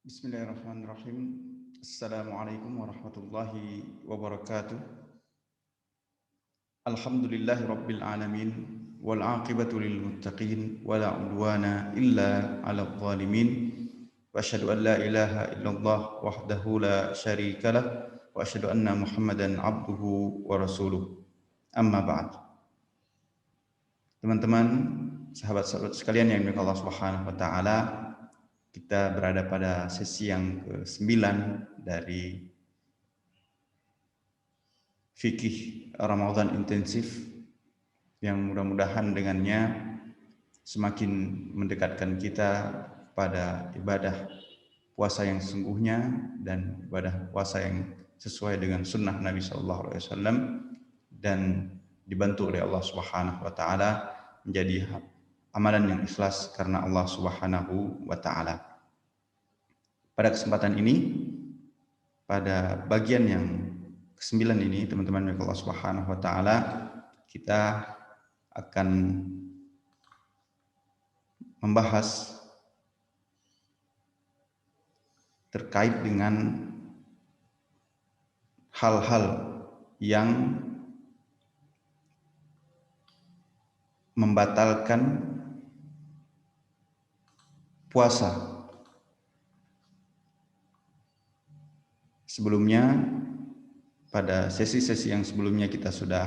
Bismillahirrahmanirrahim. Assalamualaikum warahmatullahi wabarakatuh. Alhamdulillahi rabbil alamin wal aqibatu lil muttaqin wala udwana illa 'alal zalimin. Wa asyhadu an la ilaha illallah wahdahu la syarikalah wa asyhadu anna Muhammadan abduhu wa rasuluh. Amma ba'd. Teman-teman, sahabat-sahabat sekalian yang dimuliakan Allah Subhanahu wa taala, kita berada pada sesi yang ke-9 dari fikih Ramadan intensif yang mudah-mudahan dengannya semakin mendekatkan kita pada ibadah puasa yang sesungguhnya dan ibadah puasa yang sesuai dengan sunnah Nabi SAW dan dibantu oleh Allah Subhanahu wa taala menjadi amalan yang ikhlas karena Allah Subhanahu wa taala. Pada kesempatan ini, pada bagian yang ke-9 ini, teman-teman yang Allah Subhanahu wa taala, kita akan membahas terkait dengan hal-hal yang membatalkan puasa. Sebelumnya, pada sesi-sesi yang sebelumnya kita sudah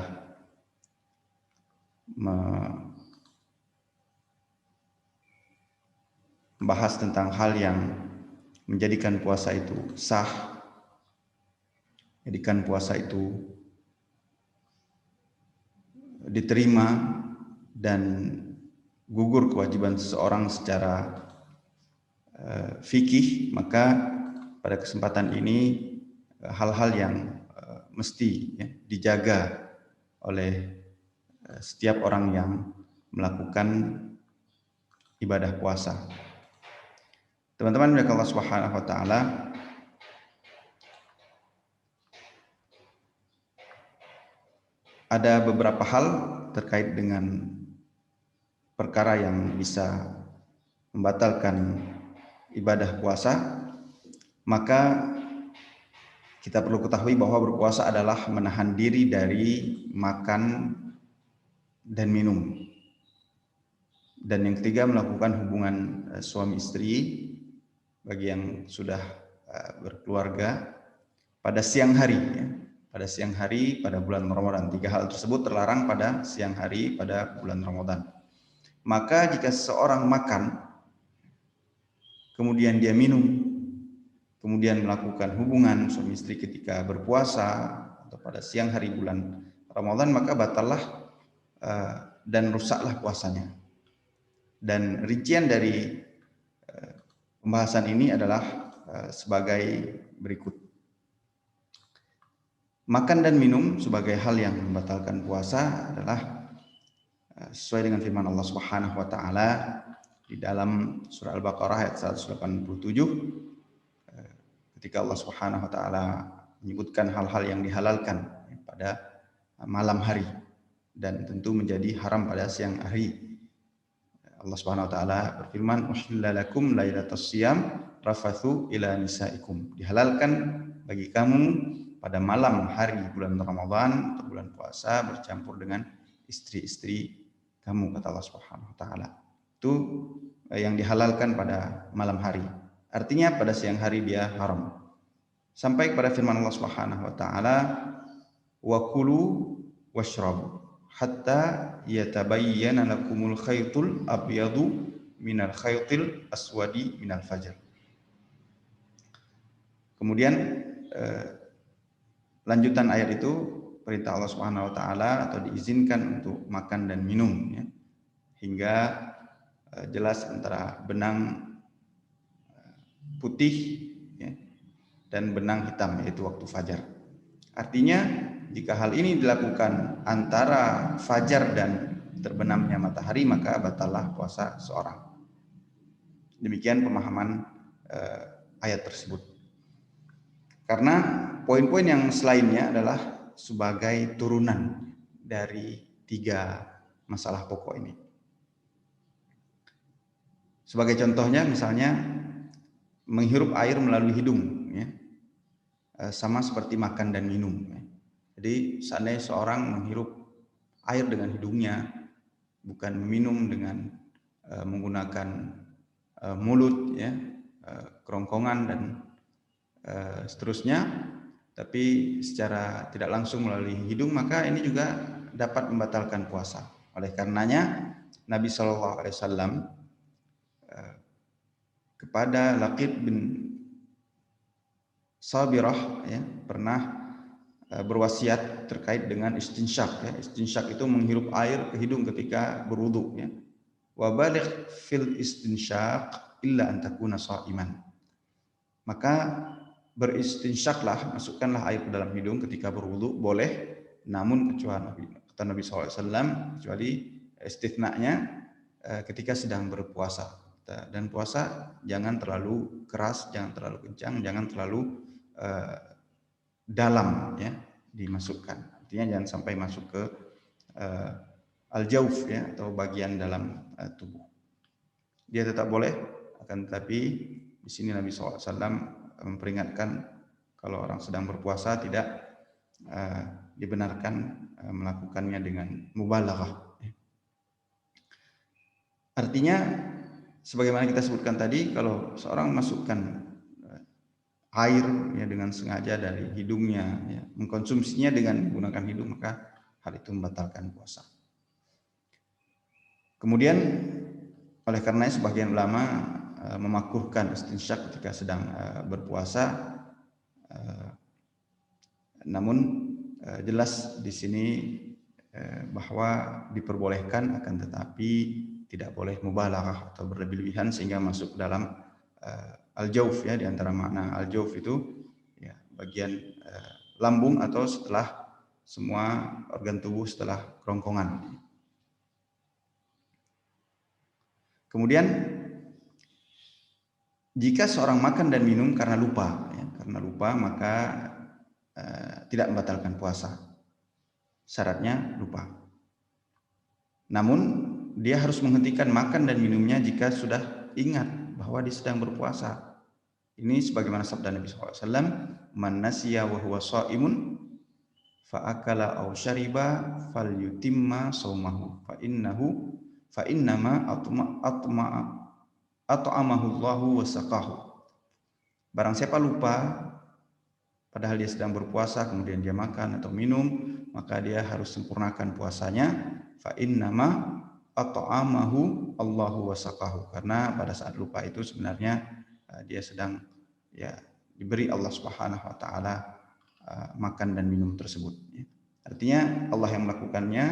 membahas tentang hal yang menjadikan puasa itu sah, menjadikan puasa itu diterima dan gugur kewajiban seseorang secara fikih. Maka pada kesempatan ini hal-hal yang mesti dijaga oleh setiap orang yang melakukan ibadah puasa. Teman-teman yang Allah Subhanahu wa taala, ada beberapa hal terkait dengan perkara yang bisa membatalkan ibadah puasa. Maka kita perlu ketahui bahwa berpuasa adalah menahan diri dari makan dan minum. Dan yang ketiga, melakukan hubungan suami istri bagi yang sudah berkeluarga pada siang hari, pada siang hari pada bulan Ramadan. 3 hal tersebut terlarang pada siang hari pada bulan Ramadan. Maka jika seseorang makan, kemudian dia minum, kemudian melakukan hubungan suami istri ketika berpuasa atau pada siang hari bulan Ramadan, maka batallah dan rusaklah puasanya. Dan rincian dari pembahasan ini adalah sebagai berikut. Makan dan minum sebagai hal yang membatalkan puasa adalah sesuai dengan firman Allah Subhanahu wa taala di dalam surah Al-Baqarah ayat 187, ketika Allah Subhanahu wa taala menyebutkan hal-hal yang dihalalkan pada malam hari dan tentu menjadi haram pada siang hari. Allah Subhanahu wa taala berfirman, "Uhilla lakum lailatas shiyam rafathu ila nisaikum." Dihalalkan bagi kamu pada malam hari bulan Ramadan atau bulan puasa bercampur dengan istri-istri kamu, kata Allah Subhanahu wa taala. Itu yang dihalalkan pada malam hari. Artinya pada siang hari dia haram. Sampai kepada firman Allah Subhanahu wa taala, "Wa kulu washrabu hatta yatabayyana lakumul khaytul abyadu minal khaytil aswadi minal fajr." Kemudian lanjutan ayat itu, perintah Allah Subhanahu wa taala atau diizinkan untuk makan dan minum, hingga jelas antara benang putih dan benang hitam, yaitu waktu fajar. Artinya jika hal ini dilakukan antara fajar dan terbenamnya matahari, maka batallah puasa seorang. Demikian pemahaman ayat tersebut. Karena poin-poin yang selainnya adalah sebagai turunan dari 3 masalah pokok ini. Sebagai contohnya, misalnya menghirup air melalui hidung, ya. Sama seperti makan dan minum. Ya. Jadi seandainya seorang menghirup air dengan hidungnya, bukan minum dengan menggunakan mulut, ya, kerongkongan dan seterusnya, tapi secara tidak langsung melalui hidung, maka ini juga dapat membatalkan puasa. Oleh karenanya Nabi SAW kepada Laqid bin Sabirah, ya, pernah berwasiat terkait dengan istinsyak, ya. Istinsyak itu menghirup air ke hidung ketika berwudu, ya. Wa baligh fil istinsyak illa an takuna sha'iman. Maka beristinsyaklah, masukkanlah air ke dalam hidung ketika berwudu, boleh, namun kecuali kata Nabi SAW, kecuali istithna'nya ketika sedang berpuasa. Dan puasa jangan terlalu keras, jangan terlalu kencang, jangan terlalu dalam, ya, dimasukkan. Artinya jangan sampai masuk ke al-jauf, ya, atau bagian dalam tubuh. Dia tetap boleh, akan tetapi di sini Nabi SAW memperingatkan kalau orang sedang berpuasa tidak dibenarkan melakukannya dengan mubalaghah. Artinya sebagaimana kita sebutkan tadi, kalau seorang masukkan air, ya, dengan sengaja dari hidungnya, ya, mengkonsumsinya dengan menggunakan hidung, maka hal itu membatalkan puasa. Kemudian oleh karenanya sebagian ulama memakruhkan istinsyak ketika sedang berpuasa. Namun jelas di sini bahwa diperbolehkan, akan tetapi tidak boleh mubalaghah atau berlebih-lebihan sehingga masuk dalam al-jauf, ya. Di antara makna al-jauf itu, ya, bagian lambung atau setelah semua organ tubuh setelah kerongkongan. Kemudian jika seorang makan dan minum karena lupa, ya, maka tidak membatalkan puasa. Syaratnya lupa. Namun dia harus menghentikan makan dan minumnya jika sudah ingat bahwa dia sedang berpuasa. Ini sebagaimana sabda Nabi SAW, man nasiya wa huwa shaimun fa akala aw syariba falyutimma shaumahu fa innama at'amahu Allahu wa saqahu. Barang siapa lupa padahal dia sedang berpuasa, kemudian dia makan atau minum, maka dia harus sempurnakan puasanya. Fa innama at'amahu Allahu wa saqahu. Karena pada saat lupa itu sebenarnya dia sedang, ya, diberi Allah Subhanahu wa taala makan dan minum tersebut. Artinya Allah yang melakukannya,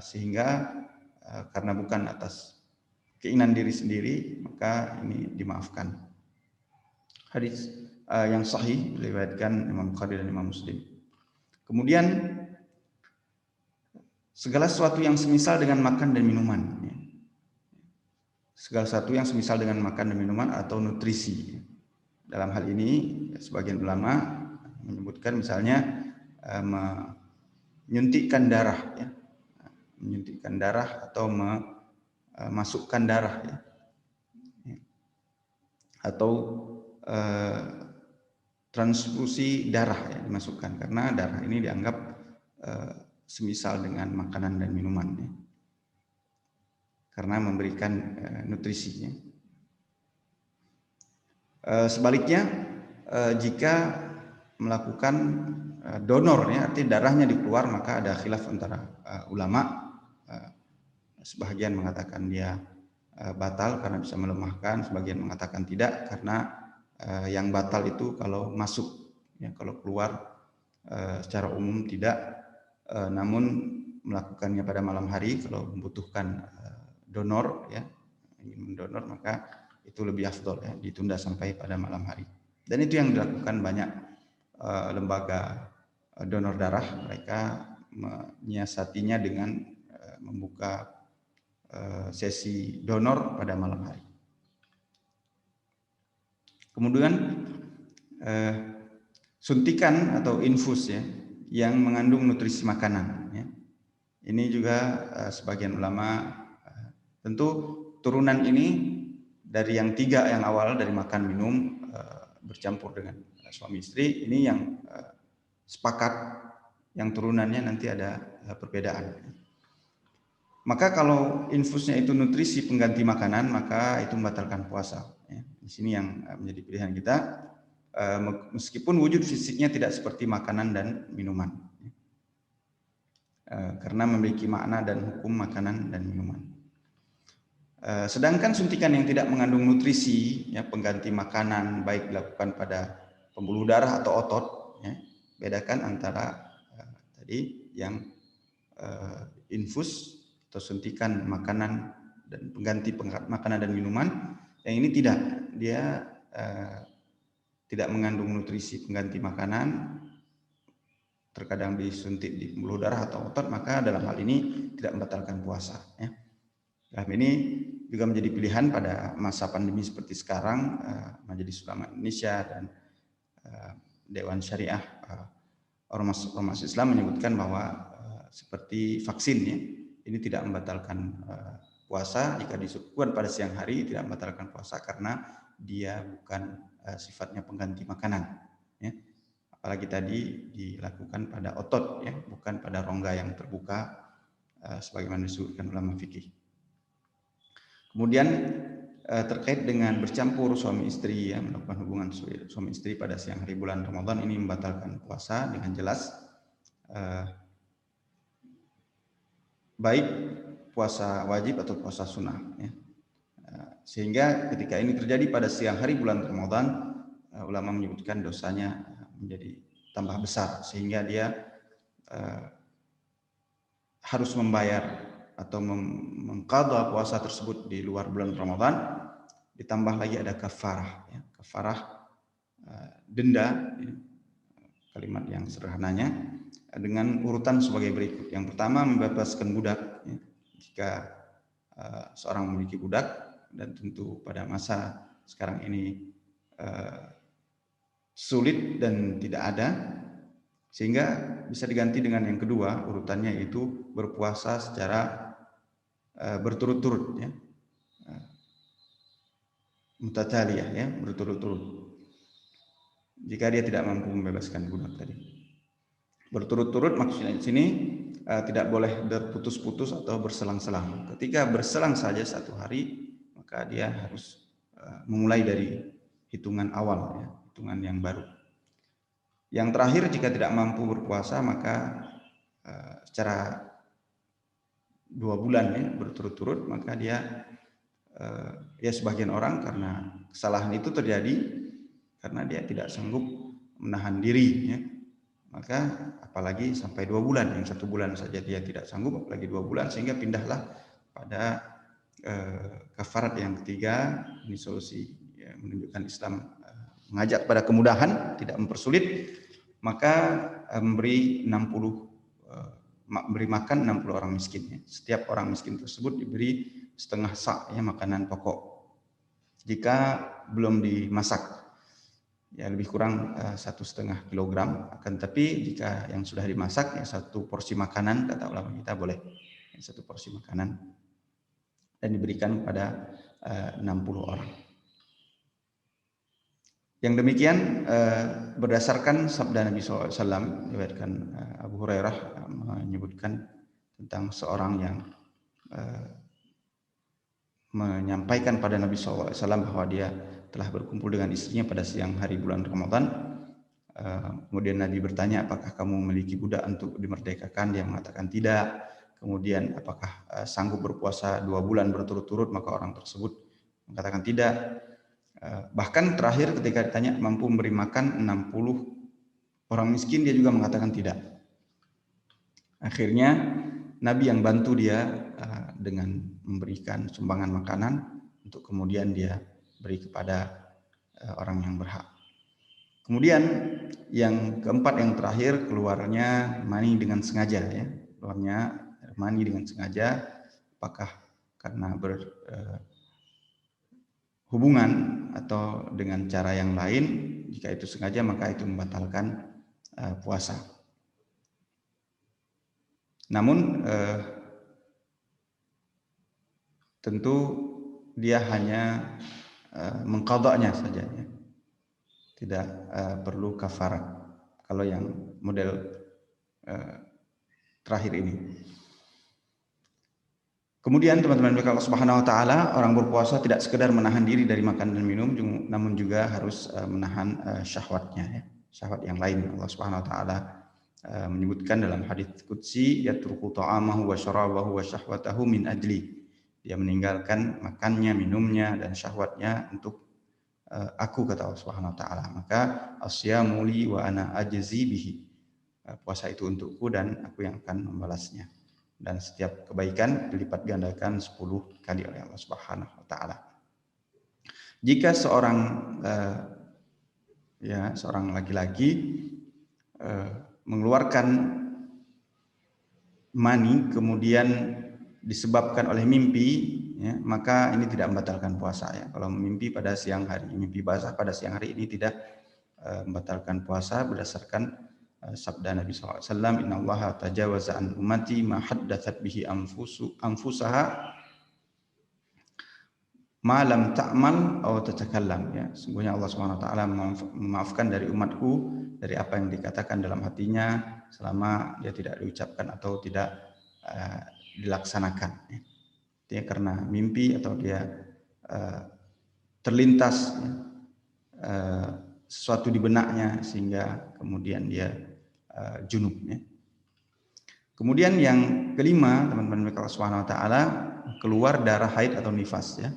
sehingga karena bukan atas keinginan diri sendiri, maka ini dimaafkan. Hadis yang sahih diriwayatkan Imam Bukhari dan Imam Muslim. Kemudian segala sesuatu yang semisal dengan makan dan minuman, ya. Segala sesuatu yang semisal dengan makan dan minuman atau nutrisi. Dalam hal ini sebagian ulama menyebutkan misalnya menyuntikkan darah, ya. Menyuntikkan darah atau memasukkan darah, ya. Atau transfusi darah, ya, dimasukkan, karena darah ini dianggap semisal dengan makanan dan minuman, ya, karena memberikan nutrisinya. Sebaliknya jika melakukan donor, ya, arti darahnya dikeluar, maka ada khilaf antara ulama. Sebagian mengatakan dia batal karena bisa melemahkan, sebagian mengatakan tidak karena yang batal itu kalau masuk, ya, kalau keluar secara umum tidak. Namun melakukannya pada malam hari kalau membutuhkan donor, ya, ingin mendonor, maka itu lebih afdol, ya, ditunda sampai pada malam hari. Dan itu yang dilakukan banyak lembaga donor darah. Mereka menyiasatinya dengan membuka sesi donor pada malam hari. Kemudian suntikan atau infus, ya, yang mengandung nutrisi makanan, ya. Ini juga sebagian ulama, tentu turunan ini dari yang 3 yang awal, dari makan minum bercampur dengan suami istri, ini yang sepakat, yang turunannya nanti ada perbedaan. Maka kalau infusnya itu nutrisi pengganti makanan, maka itu membatalkan puasa. Di sini yang menjadi pilihan kita, meskipun wujud fisiknya tidak seperti makanan dan minuman, karena memiliki makna dan hukum makanan dan minuman. Sedangkan suntikan yang tidak mengandung nutrisi, ya, pengganti makanan, baik dilakukan pada pembuluh darah atau otot, ya, bedakan antara tadi yang infus atau suntikan makanan dan pengganti makanan dan minuman. Yang ini tidak, dia tidak mengandung nutrisi pengganti makanan, terkadang disuntik di pembuluh darah atau otot, maka dalam hal ini tidak membatalkan puasa. Ya. Dalam ini juga menjadi pilihan pada masa pandemi seperti sekarang. Majelis Ulama Indonesia dan Dewan Syariah Ormas Islam menyebutkan bahwa seperti vaksin, ya, ini tidak membatalkan puasa jika disebutkan pada siang hari, tidak membatalkan puasa karena dia bukan sifatnya pengganti makanan, ya. Apalagi tadi dilakukan pada otot, ya, bukan pada rongga yang terbuka sebagaimana disebutkan ulama fikih. Kemudian terkait dengan bercampur suami istri, ya, melakukan hubungan suami istri pada siang hari bulan Ramadan, ini membatalkan puasa dengan jelas, baik puasa wajib atau puasa sunnah, ya. Sehingga ketika ini terjadi pada siang hari bulan Ramadan, ulama menyebutkan dosanya menjadi tambah besar, sehingga dia harus membayar atau mengqadha puasa tersebut di luar bulan Ramadan. Ditambah lagi ada kafarah, ya, kafarah denda, ya, kalimat yang sederhananya dengan urutan sebagai berikut. Yang pertama, membebaskan budak, ya, jika seorang memiliki budak, dan tentu pada masa sekarang ini sulit dan tidak ada, sehingga bisa diganti dengan yang kedua urutannya, yaitu berpuasa secara berturut-turut, ya, mutataliyah, ya, berturut-turut, jika dia tidak mampu membebaskan budak tadi. Berturut-turut maksudnya di sini tidak boleh berputus-putus atau berselang-selang. Ketika berselang saja satu hari, maka dia harus memulai dari hitungan awal, ya, hitungan yang baru. Yang terakhir, jika tidak mampu berpuasa, maka secara 2 bulan, ya, berturut-turut, maka dia ya, sebagian orang karena kesalahan itu terjadi karena dia tidak sanggup menahan diri, ya, maka apalagi sampai 2 bulan, yang 1 bulan saja dia tidak sanggup, apalagi 2 bulan, sehingga pindahlah pada kafarat yang ketiga. Ini solusi, ya, menunjukkan Islam mengajak pada kemudahan, tidak mempersulit. Maka memberi makan 60 orang miskin, ya. Setiap orang miskin tersebut diberi setengah sak, ya, makanan pokok jika belum dimasak, ya, lebih kurang 1,5 kilogram. Akan tapi jika yang sudah dimasak, ya, 1 porsi makanan, kata ulama kita boleh, ya, 1 porsi makanan, dan diberikan pada 60 orang. Yang demikian berdasarkan sabda Nabi SAW, diriwayatkan Abu Hurairah menyebutkan tentang seorang yang menyampaikan pada Nabi SAW bahwa dia telah berkumpul dengan istrinya pada siang hari bulan Ramadan. Kemudian Nabi bertanya, apakah kamu memiliki budak untuk dimerdekakan? Dia mengatakan tidak. Kemudian, apakah sanggup berpuasa 2 bulan berturut-turut? Maka orang tersebut mengatakan tidak. Bahkan terakhir ketika ditanya mampu memberi makan 60 orang miskin, dia juga mengatakan tidak. Akhirnya Nabi yang bantu dia dengan memberikan sumbangan makanan untuk kemudian dia beri kepada orang yang berhak. Kemudian yang keempat, yang terakhir, keluarnya mani dengan sengaja, ya. Keluarnya mani dengan sengaja, apakah karena berhubungan atau dengan cara yang lain. Jika itu sengaja, maka itu membatalkan puasa. Namun tentu dia hanya mengqadanya saja, ya. Tidak perlu kafarat. Kalau yang model terakhir ini. Kemudian teman-teman Allah Subhanahu wa taala, orang berpuasa tidak sekedar menahan diri dari makan dan minum, namun juga harus menahan syahwatnya, ya. Syahwat yang lain. Allah Subhanahu wa taala menyebutkan dalam hadis qudsi, yatruku ta'amahu wa syarabahu wa syahwatahu min ajli. Dia meninggalkan makannya, minumnya dan syahwatnya untuk aku, kata Allah Subhanahu wa taala. Maka asyamu li wa ana ajzi bihi. Puasa itu untukku dan aku yang akan membalasnya. Dan setiap kebaikan dilipat gandakan 10 kali oleh Allah Subhanahu wa taala. Jika seorang seorang laki-laki mengeluarkan mani kemudian disebabkan oleh mimpi, ya, maka ini tidak membatalkan puasa, ya. Kalau mimpi pada siang hari, mimpi basah pada siang hari, ini tidak membatalkan puasa berdasarkan sabda Nabi SAW, Inna Allah tajawaza an ummati ma haddathat bihi anfusaha ma lam ta'mal atau tatakallam, ya. Sungguhnya Allah SWT memaafkan dari umatku dari apa yang dikatakan dalam hatinya selama dia tidak diucapkan atau tidak dilaksanakan, ya. Dia karena mimpi atau dia terlintas, ya, sesuatu di benaknya sehingga kemudian dia junub, ya. Kemudian yang kelima, teman-teman Allah Subhanahu wa taala, keluar darah haid atau nifas, ya.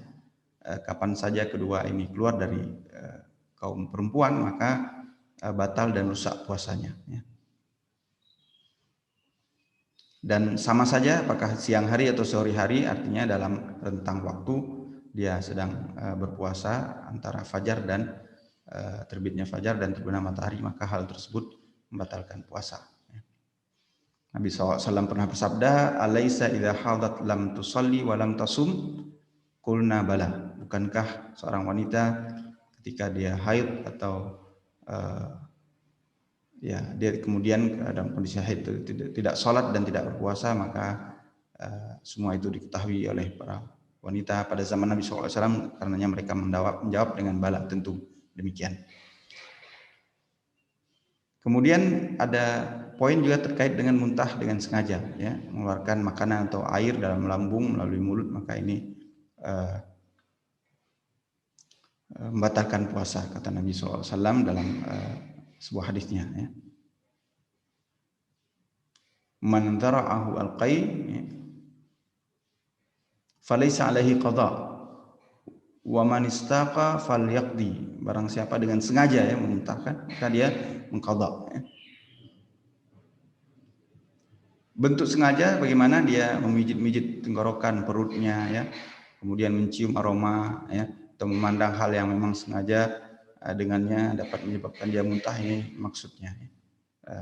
Kapan saja kedua ini keluar dari kaum perempuan, maka batal dan rusak puasanya, ya. Dan sama saja apakah siang hari atau sore hari, artinya dalam rentang waktu dia sedang berpuasa antara fajar dan terbitnya fajar dan terbenam matahari, maka hal tersebut membatalkan puasa. Nabi SAW pernah bersabda, Alaysa idha hadat lam tusalli wa lam tasum, qulna bala. Bukankah seorang wanita ketika dia haid atau dia kemudian dalam kondisi haid tidak sholat dan tidak berpuasa, maka semua itu diketahui oleh para wanita pada zaman Nabi SAW, karenanya mereka menjawab dengan bala, tentu demikian. Kemudian ada poin juga terkait dengan muntah dengan sengaja, ya, mengeluarkan makanan atau air dalam lambung melalui mulut, maka ini membatalkan puasa, kata Nabi SAW dalam sebuah hadisnya, ya. Man dhara'ahu al-qai, ya, falaysa alaihi qada wa man istaqa falyaqdi. Barang siapa dengan sengaja, ya, memuntahkan, maka dia mengqadha, ya. Bentuk sengaja bagaimana dia memijit-mijit tenggorokan, perutnya, ya, kemudian mencium aroma, ya, atau memandang hal yang memang sengaja dengannya dapat menyebabkan dia muntah, ini maksudnya, ya,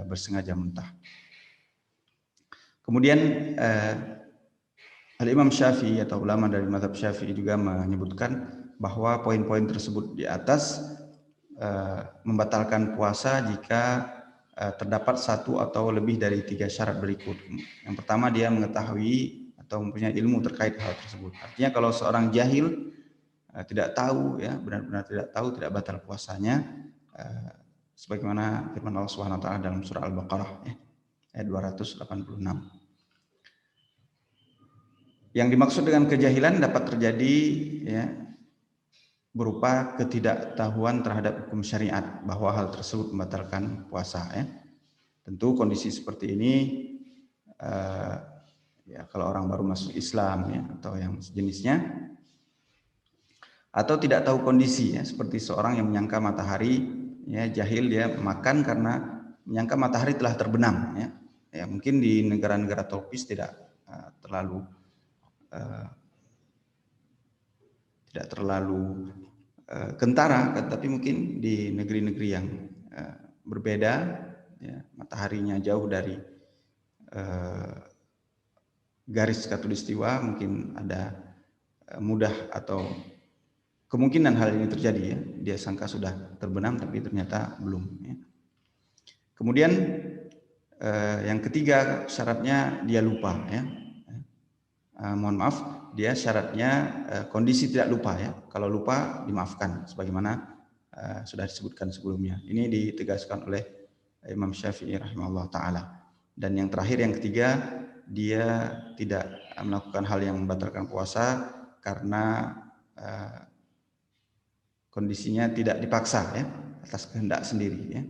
bersengaja muntah. Kemudian Al-Imam Syafi'i atau ulama dari mazhab Syafi'i juga menyebutkan bahwa poin-poin tersebut di atas membatalkan puasa jika terdapat satu atau lebih dari 3 syarat berikut. Yang pertama, dia mengetahui atau mempunyai ilmu terkait hal tersebut. Artinya kalau seorang jahil tidak tahu, ya, benar-benar tidak tahu, tidak batal puasanya, sebagaimana firman Allah Subhanahu wa taala dalam surah Al-Baqarah, ya, ayat 286. Yang dimaksud dengan kejahilan dapat terjadi, ya, berupa ketidaktahuan terhadap hukum syariat bahwa hal tersebut membatalkan puasa, ya. Tentu kondisi seperti ini ya kalau orang baru masuk Islam, ya, atau yang sejenisnya, atau tidak tahu kondisi, ya, seperti seorang yang menyangka matahari, ya, jahil, dia makan karena menyangka matahari telah terbenam, ya. Ya, mungkin di negara-negara tropis tidak terlalu kentara, tapi mungkin di negeri-negeri yang berbeda, ya, mataharinya jauh dari garis khatulistiwa, mungkin ada mudah atau kemungkinan hal ini terjadi, ya. Dia sangka sudah terbenam tapi ternyata belum, ya. Kemudian yang ketiga syaratnya dia lupa, ya. Mohon maaf, dia syaratnya kondisi tidak lupa ya. Kalau lupa dimaafkan sebagaimana sudah disebutkan sebelumnya. Ini ditegaskan oleh Imam Syafi'i rahimahullah taala. Dan yang terakhir, yang ketiga, dia tidak melakukan hal yang membatalkan puasa karena kondisinya tidak dipaksa ya, atas kehendak sendiri ya.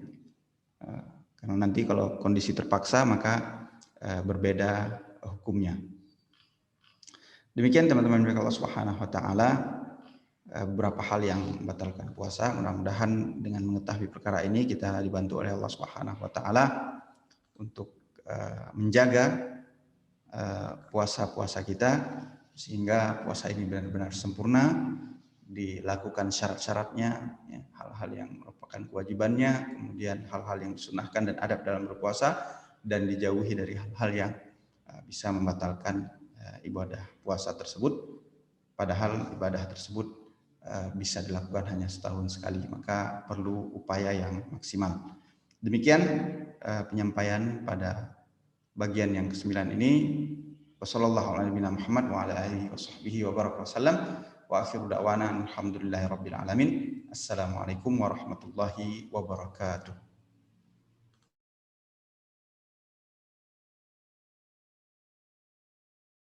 Karena nanti kalau kondisi terpaksa maka berbeda hukumnya. Demikian teman-teman Allah Subhanahu wa taala, beberapa hal yang membatalkan puasa. Mudah-mudahan dengan mengetahui perkara ini kita dibantu oleh Allah Subhanahu wa taala untuk menjaga puasa-puasa kita sehingga puasa ini benar-benar sempurna, dilakukan syarat-syaratnya, ya, hal-hal yang merupakan kewajibannya, kemudian hal-hal yang disunahkan dan adab dalam berpuasa, dan dijauhi dari hal-hal yang bisa membatalkan ibadah puasa tersebut. Padahal ibadah tersebut bisa dilakukan hanya setahun sekali, maka perlu upaya yang maksimal. Demikian penyampaian pada bagian yang ke-9 ini. Wassallallahu ala nabiyina Muhammad wa ala alihi washabbihi wa baraka wasallam. Wa akhiru da'wana alhamdulillahi rabbil alamin. Assalamualaikum warahmatullahi wabarakatuh.